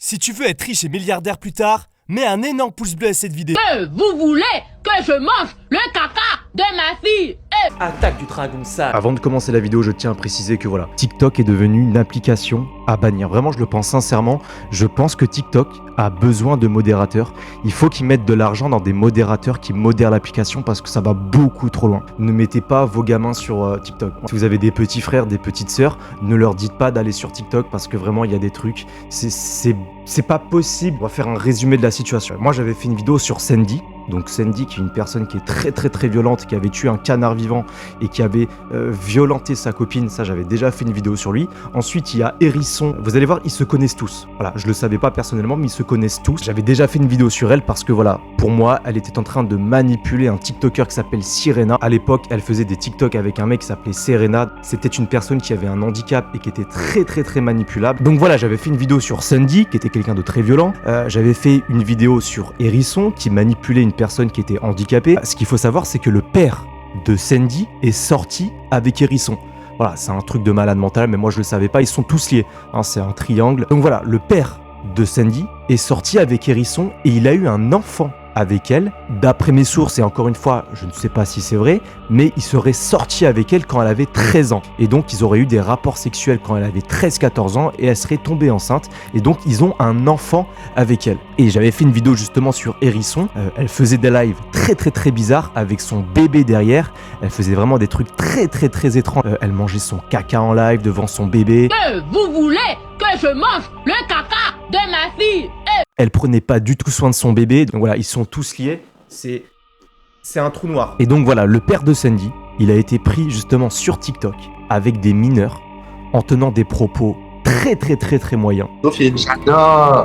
Si tu veux être riche et milliardaire plus tard, mets un énorme pouce bleu à cette vidéo. Vous voulez que je mange le caca de ma fille? Attaque du dragon sale. Avant de commencer la vidéo, je tiens à préciser que voilà, TikTok est devenu une application à bannir. Vraiment, je le pense sincèrement. Je pense que TikTok a besoin de modérateurs. Il faut qu'ils mettent de l'argent dans des modérateurs qui modèrent l'application parce que ça va beaucoup trop loin. Ne mettez pas vos gamins sur TikTok. Si vous avez des petits frères, des petites sœurs, ne leur dites pas d'aller sur TikTok parce que vraiment, il y a des trucs. C'est pas possible. On va faire un résumé de la situation. Moi, j'avais fait une vidéo sur Sandy. Donc Sandy, qui est une personne qui est très violente, qui avait tué un canard vivant et qui avait violenté sa copine. Ça, j'avais déjà fait une vidéo sur lui. Ensuite, il y a Hérisson. Vous allez voir, ils se connaissent tous. Voilà, je le savais pas personnellement, mais ils se connaissent tous. J'avais déjà fait une vidéo sur elle parce que voilà, pour moi, elle était en train de manipuler un TikToker qui s'appelle Sirena. À l'époque, elle faisait des TikTok avec un mec qui s'appelait Serena. C'était une personne qui avait un handicap et qui était très manipulable. Donc voilà, j'avais fait une vidéo sur Sandy, qui était quelqu'un de très violent. J'avais fait une vidéo sur Hérisson, qui manipulait une personne qui était handicapée. Ce qu'il faut savoir, c'est que le père de Sandy est sorti avec Hérisson. Voilà, c'est un truc de malade mental, mais moi je le savais pas, ils sont tous liés, hein, c'est un triangle. Donc voilà, le père de Sandy est sorti avec Hérisson et il a eu un enfant avec elle. D'après mes sources, et encore une fois, je ne sais pas si c'est vrai, mais il serait sorti avec elle quand elle avait 13 ans. Et donc, ils auraient eu des rapports sexuels quand elle avait 13-14 ans et elle serait tombée enceinte. Et donc, ils ont un enfant avec elle. Et j'avais fait une vidéo justement sur Hérisson. Elle faisait des lives très bizarres avec son bébé derrière. Elle faisait vraiment des trucs très étranges. Elle mangeait son caca en live devant son bébé. Vous voulez que je mange le caca de ma fille? Elle prenait pas du tout soin de son bébé. Donc voilà, ils sont tous liés. C'est un trou noir. Et donc voilà, le père de Sandy, il a été pris justement sur TikTok avec des mineurs en tenant des propos très moyens.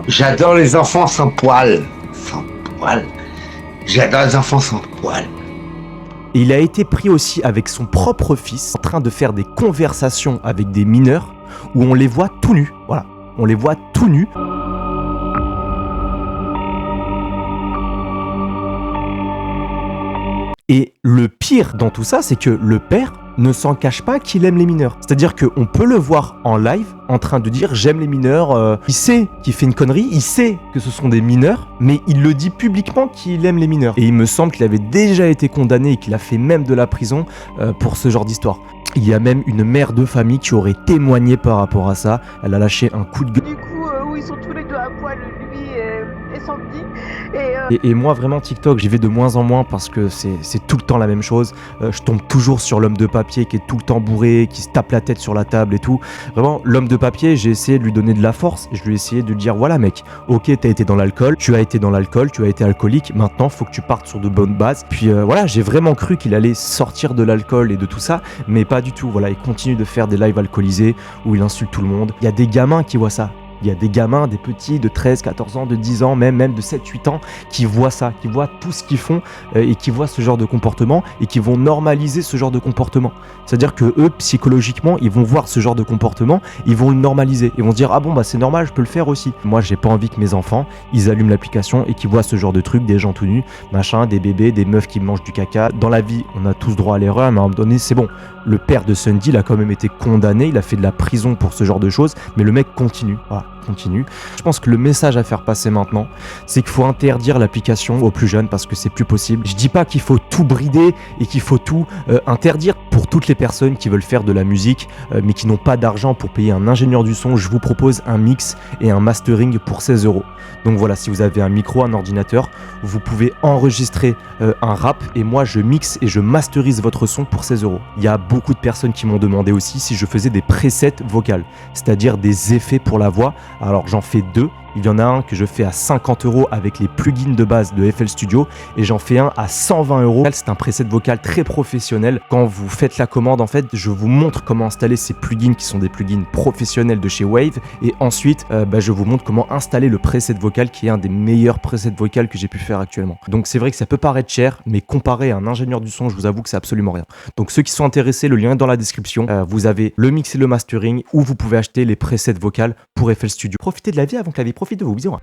J'adore les enfants sans poils. Sans poils. J'adore les enfants sans poils. Et il a été pris aussi avec son propre fils en train de faire des conversations avec des mineurs où on les voit tout nus. Voilà, on les voit tout nus. Et le pire dans tout ça, c'est que le père ne s'en cache pas qu'il aime les mineurs. C'est-à-dire qu'on peut le voir en live en train de dire j'aime les mineurs. Il sait qu'il fait une connerie, il sait que ce sont des mineurs, mais il le dit publiquement qu'il aime les mineurs. Et il me semble qu'il avait déjà été condamné et qu'il a fait même de la prison pour ce genre d'histoire. Il y a même une mère de famille qui aurait témoigné par rapport à ça. Elle a lâché un coup de gueule. Du coup, où ils sont tous les deux à poil, lui et Sandy. Et moi vraiment TikTok j'y vais de moins en moins parce que c'est tout le temps la même chose. Je tombe toujours sur l'homme de papier qui est tout le temps bourré, qui se tape la tête sur la table et tout. Vraiment l'homme de papier, j'ai essayé de lui donner de la force. Je lui ai essayé de lui dire voilà mec, ok t'as été dans l'alcool, tu as été alcoolique, maintenant faut que tu partes sur de bonnes bases. Puis voilà, j'ai vraiment cru qu'il allait sortir de l'alcool et de tout ça, mais pas du tout. Voilà, il continue de faire des lives alcoolisés où il insulte tout le monde. Il y a des gamins qui voient ça. Il y a des gamins, des petits de 13, 14 ans, de 10 ans, même de 7, 8 ans qui voient ça, qui voient tout ce qu'ils font et qui voient ce genre de comportement et qui vont normaliser ce genre de comportement. C'est-à-dire que eux, psychologiquement, ils vont voir ce genre de comportement, ils vont le normaliser. Ils vont se dire, ah bon, bah c'est normal, je peux le faire aussi. Moi, j'ai pas envie que mes enfants, ils allument l'application et qu'ils voient ce genre de trucs, des gens tout nus, machin, des bébés, des meufs qui mangent du caca. Dans la vie, on a tous droit à l'erreur, mais à un moment donné, c'est bon. Le père de Sandy, il a quand même été condamné, il a fait de la prison pour ce genre de choses, mais le mec continue. Voilà. Continue. Je pense que le message à faire passer maintenant, c'est qu'il faut interdire l'application aux plus jeunes parce que c'est plus possible. Je dis pas qu'il faut tout brider et qu'il faut tout interdire pour toutes les personnes qui veulent faire de la musique mais qui n'ont pas d'argent pour payer un ingénieur du son. Je vous propose un mix et un mastering pour 16 €. Donc voilà, si vous avez un micro, un ordinateur, vous pouvez enregistrer un rap et moi je mixe et je masterise votre son pour 16 €. Il y a beaucoup de personnes qui m'ont demandé aussi si je faisais des presets vocales, c'est-à-dire des effets pour la voix. Alors j'en fais deux. Il y en a un que je fais à 50 € avec les plugins de base de FL Studio et j'en fais un à 120 €. C'est un preset vocal très professionnel. Quand vous faites la commande, en fait, je vous montre comment installer ces plugins qui sont des plugins professionnels de chez Wave et ensuite, je vous montre comment installer le preset vocal qui est un des meilleurs presets vocaux que j'ai pu faire actuellement. Donc c'est vrai que ça peut paraître cher, mais comparé à un ingénieur du son, je vous avoue que c'est absolument rien. Donc ceux qui sont intéressés, le lien est dans la description. Vous avez le mix et le mastering où vous pouvez acheter les presets vocaux pour FL Studio. Profitez de la vie avant que la vie profite de vous. Bisous.